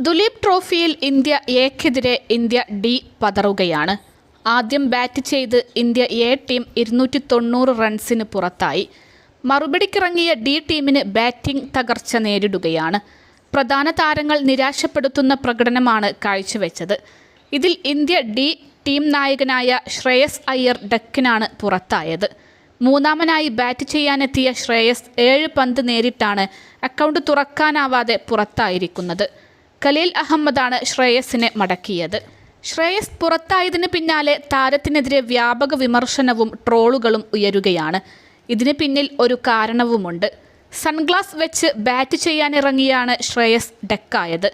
ദുലീപ് ട്രോഫിയിൽ ഇന്ത്യ എക്കെതിരെ India D പതറുകയാണ്. ആദ്യം ബാറ്റ് ചെയ്ത് ഇന്ത്യ എ ടീം 290 റൺസിന് പുറത്തായി. മറുപടിക്കിറങ്ങിയ ഡി ടീമിന് ബാറ്റിംഗ് തകർച്ച നേരിടുകയാണ്. പ്രധാന താരങ്ങൾ നിരാശപ്പെടുത്തുന്ന പ്രകടനമാണ് കാഴ്ചവെച്ചത്. ഇതിൽ ഇന്ത്യ ഡി ടീം നായകനായ ശ്രേയസ് അയ്യർ ഡക്കിനാണ് പുറത്തായത്. മൂന്നാമനായി ബാറ്റ് ചെയ്യാനെത്തിയ ശ്രേയസ് 7 പന്ത് നേരിട്ടാണ് അക്കൗണ്ട് തുറക്കാനാവാതെ പുറത്തായിരിക്കുന്നത്. ഖലീൽ അഹമ്മദാണ് ശ്രേയസിനെ മടക്കിയത്. ശ്രേയസ് പുറത്തായതിന് പിന്നാലെ താരത്തിനെതിരെ വ്യാപക വിമർശനവും ട്രോളുകളും ഉയരുകയാണ്. ഇതിന് പിന്നിൽ ഒരു കാരണവുമുണ്ട്. സൺഗ്ലാസ് വെച്ച് ബാറ്റ് ചെയ്യാനിറങ്ങിയാണ് ശ്രേയസ് ഡക്കായത്.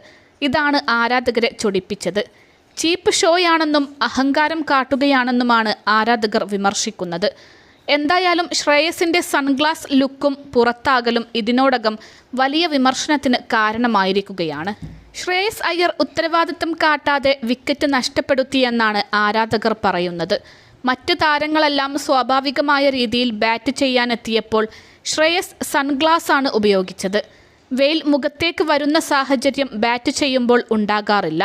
ഇതാണ് ആരാധകരെ ചൊടിപ്പിച്ചത്. ചീപ്പ് ഷോയാണെന്നും അഹങ്കാരം കാട്ടുകയാണെന്നുമാണ് ആരാധകർ വിമർശിക്കുന്നത്. എന്തായാലും ശ്രേയസിൻ്റെ സൺഗ്ലാസ് ലുക്കും പുറത്താകലും ഇതിനോടകം വലിയ വിമർശനത്തിന് കാരണമായിരിക്കുകയാണ്. ശ്രേയസ് അയ്യർ ഉത്തരവാദിത്തം കാട്ടാതെ വിക്കറ്റ് നഷ്ടപ്പെടുത്തിയെന്നാണ് ആരാധകർ പറയുന്നത്. മറ്റു താരങ്ങളെല്ലാം സ്വാഭാവികമായ രീതിയിൽ ബാറ്റ് ചെയ്യാനെത്തിയപ്പോൾ ശ്രേയസ് സൺഗ്ലാസ് ആണ് ഉപയോഗിച്ചത്. വെയിൽ മുഖത്തേക്ക് വരുന്ന സാഹചര്യം ബാറ്റ് ചെയ്യുമ്പോൾ ഉണ്ടാകാറില്ല.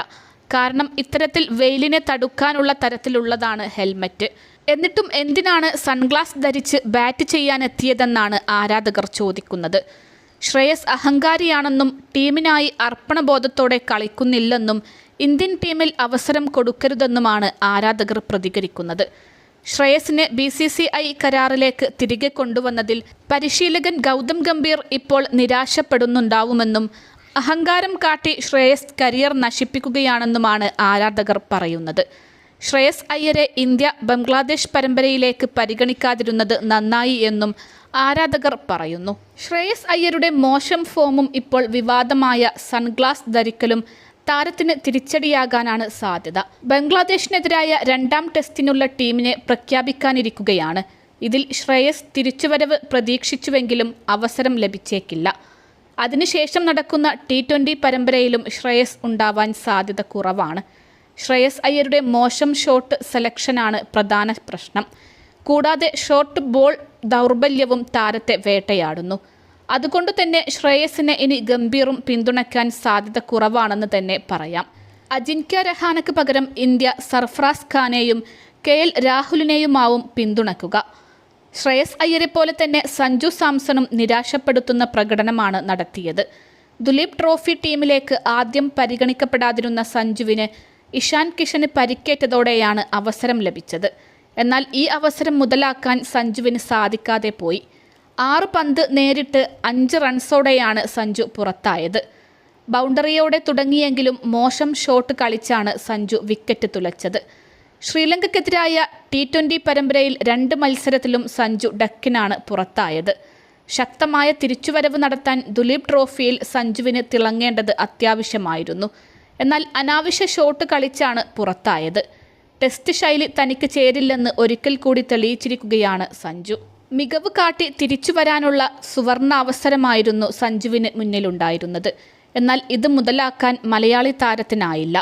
കാരണം ഇത്തരത്തിൽ വെയിലിനെ തടുക്കാനുള്ള തരത്തിലുള്ളതാണ് ഹെൽമറ്റ്. എന്നിട്ടും എന്തിനാണ് സൺഗ്ലാസ് ധരിച്ച് ബാറ്റ് ചെയ്യാനെത്തിയതെന്നാണ് ആരാധകർ ചോദിക്കുന്നത്. ശ്രേയസ് അഹങ്കാരിയാണെന്നും ടീമിനായി അർപ്പണബോധത്തോടെ കളിക്കുന്നില്ലെന്നും ഇന്ത്യൻ ടീമിൽ അവസരം കൊടുക്കരുതെന്നുമാണ് ആരാധകർ പ്രതികരിക്കുന്നത്. ശ്രേയസിനെ BCCI കരാറിലേക്ക് തിരികെ കൊണ്ടുവന്നതിൽ പരിശീലകൻ ഗൗതം ഗംഭീർ ഇപ്പോൾ നിരാശപ്പെടുന്നുണ്ടാവുമെന്നും അഹങ്കാരം കാട്ടി ശ്രേയസ് കരിയർ നശിപ്പിക്കുകയാണെന്നുമാണ് ആരാധകർ പറയുന്നത്. ശ്രേയസ് അയ്യരെ ഇന്ത്യ ബംഗ്ലാദേശ് പരമ്പരയിലേക്ക് പരിഗണിക്കാതിരുന്നത് നന്നായി എന്നും ആരാധകർ പറയുന്നു. ശ്രേയസ് അയ്യരുടെ മോശം ഫോമും ഇപ്പോൾ വിവാദമായ സൺഗ്ലാസ് ധരിക്കലും താരത്തിന് തിരിച്ചടിയാകാനാണ് സാധ്യത. ബംഗ്ലാദേശിനെതിരായ 2ാം ടെസ്റ്റിനുള്ള ടീമിനെ പ്രഖ്യാപിക്കാനിരിക്കുകയാണ്. ഇതിൽ ശ്രേയസ് തിരിച്ചുവരവ് പ്രതീക്ഷിച്ചുവെങ്കിലും അവസരം ലഭിച്ചേക്കില്ല. അതിനുശേഷം നടക്കുന്ന T20 പരമ്പരയിലും ശ്രേയസ് ഉണ്ടാവാൻ സാധ്യത കുറവാണ്. ശ്രേയസ് അയ്യരുടെ മോശം ഷോട്ട് സെലക്ഷനാണ് പ്രധാന പ്രശ്നം. കൂടാതെ ഷോർട്ട് ബോൾ ദൗർബല്യവും താരത്തെ വേട്ടയാടുന്നു. അതുകൊണ്ട് തന്നെ ശ്രേയസിനെ ഇനി ഗംഭീറും പിന്തുണയ്ക്കാൻ സാധ്യത കുറവാണെന്ന് തന്നെ പറയാം. അജിൻക്യ രഹാനയ്ക്ക് പകരം ഇന്ത്യ സർഫറാസ് ഖാനെയും KL രാഹുലിനെയുമാവും പിന്തുണയ്ക്കുക. ശ്രേയസ് അയ്യരെ പോലെ തന്നെ സഞ്ജു സാംസണും നിരാശപ്പെടുത്തുന്ന പ്രകടനമാണ് നടത്തിയത്. ദുലീപ് ട്രോഫി ടീമിലേക്ക് ആദ്യം പരിഗണിക്കപ്പെടാതിരുന്ന സഞ്ജുവിന് ഇഷാൻ കിഷന് പരിക്കേറ്റതോടെയാണ് അവസരം ലഭിച്ചത്. എന്നാൽ ഈ അവസരം മുതലാക്കാൻ സഞ്ജുവിന് സാധിക്കാതെ പോയി. 6 പന്ത് നേരിട്ട് 5 റൺസോടെയാണ് സഞ്ജു പുറത്തായത്. ബൗണ്ടറിയോടെ തുടങ്ങിയെങ്കിലും മോശം ഷോട്ട് കളിച്ചാണ് സഞ്ജു വിക്കറ്റ് തുലച്ചത്. ശ്രീലങ്കയ്ക്കെതിരായ T20 പരമ്പരയിൽ 2 മത്സരത്തിലും സഞ്ജു ഡക്കിനാണ് പുറത്തായത്. ശക്തമായ തിരിച്ചുവരവ് നടത്താൻ ദുലീപ് ട്രോഫിയിൽ സഞ്ജുവിന് തിളങ്ങേണ്ടത് അത്യാവശ്യമായിരുന്നു. എന്നാൽ അനാവശ്യ ഷോട്ട് കളിച്ചാണ് പുറത്തായത്. ടെസ്റ്റ് ശൈലി തനിക്ക് ചേരില്ലെന്ന് ഒരിക്കൽ കൂടി തെളിയിച്ചിരിക്കുകയാണ് സഞ്ജു. മികവ് കാട്ടി തിരിച്ചു വരാനുള്ള സുവർണാവസരമായിരുന്നു സഞ്ജുവിന് മുന്നിലുണ്ടായിരുന്നത്. എന്നാൽ ഇത് മുതലാക്കാൻ മലയാളി താരത്തിനായില്ല.